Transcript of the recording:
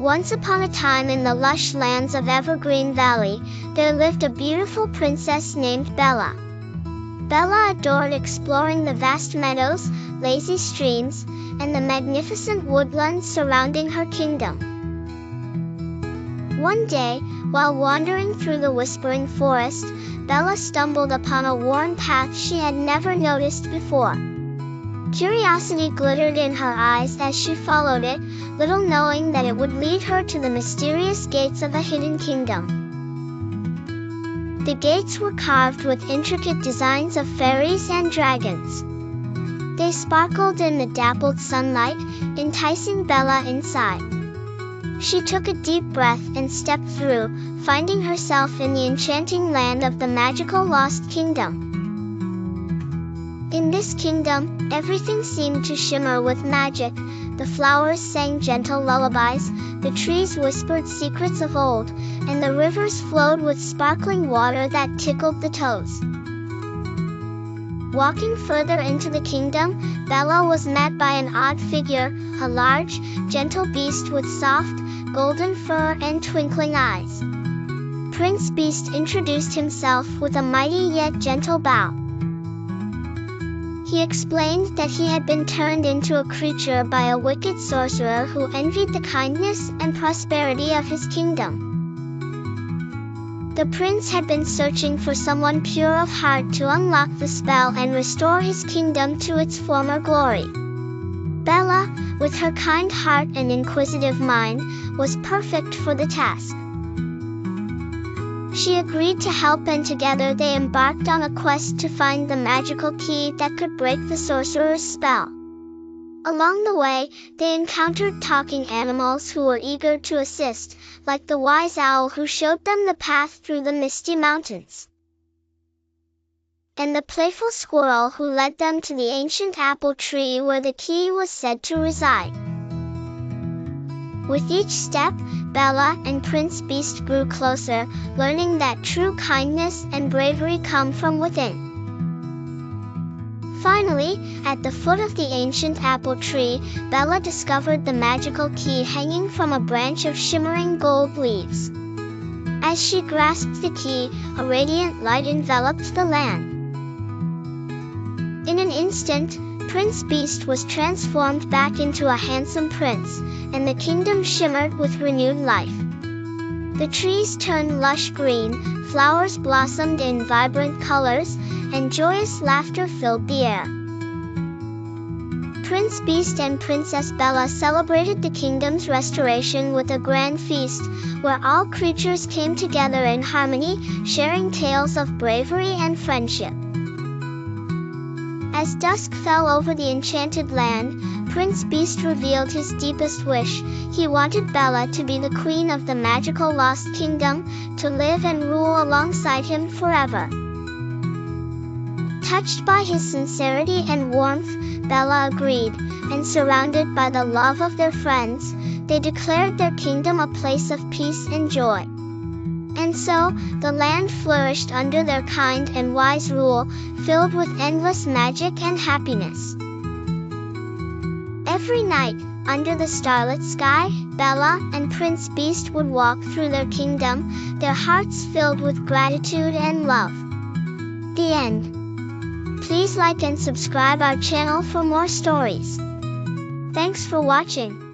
Once upon a time in the lush lands of Evergreen Valley, there lived a beautiful princess named Bella. Bella adored exploring the vast meadows, lazy streams, and the magnificent woodlands surrounding her kingdom. One day, while wandering through the whispering forest, Bella stumbled upon a worn path she had never noticed before. Curiosity glittered in her eyes as she followed it, little knowing that it would lead her to the mysterious gates of a hidden kingdom. The gates were carved with intricate designs of fairies and dragons. They sparkled in the dappled sunlight, enticing Bella inside. She took a deep breath and stepped through, finding herself in the enchanting land of the magical Lost Kingdom. In this kingdom, everything seemed to shimmer with magic. The flowers sang gentle lullabies, the trees whispered secrets of old, and the rivers flowed with sparkling water that tickled the toes. Walking further into the kingdom, Bella was met by an odd figure, a large, gentle beast with soft, golden fur and twinkling eyes. Prince Beast introduced himself with a mighty yet gentle bow. He explained that he had been turned into a creature by a wicked sorcerer who envied the kindness and prosperity of his kingdom. The prince had been searching for someone pure of heart to unlock the spell and restore his kingdom to its former glory. Bella, with her kind heart and inquisitive mind, was perfect for the task. She agreed to help, and together they embarked on a quest to find the magical key that could break the sorcerer's spell. Along the way, they encountered talking animals who were eager to assist, like the wise owl who showed them the path through the misty mountains, and the playful squirrel who led them to the ancient apple tree where the key was said to reside. With each step, Bella and Prince Beast grew closer, learning that true kindness and bravery come from within. Finally, at the foot of the ancient apple tree, Bella discovered the magical key hanging from a branch of shimmering gold leaves. As she grasped the key, a radiant light enveloped the land. In an instant, Prince Beast was transformed back into a handsome prince, and the kingdom shimmered with renewed life. The trees turned lush green, flowers blossomed in vibrant colors, and joyous laughter filled the air. Prince Beast and Princess Bella celebrated the kingdom's restoration with a grand feast, where all creatures came together in harmony, sharing tales of bravery and friendship. As dusk fell over the enchanted land, Prince Beast revealed his deepest wish. He wanted Bella to be the queen of the magical Lost Kingdom, to live and rule alongside him forever. Touched by his sincerity and warmth, Bella agreed, and surrounded by the love of their friends, they declared their kingdom a place of peace and joy. And so, the land flourished under their kind and wise rule, filled with endless magic and happiness. Every night, under the starlit sky, Bella and Prince Beast would walk through their kingdom, their hearts filled with gratitude and love. The end. Please like and subscribe our channel for more stories. Thanks for watching.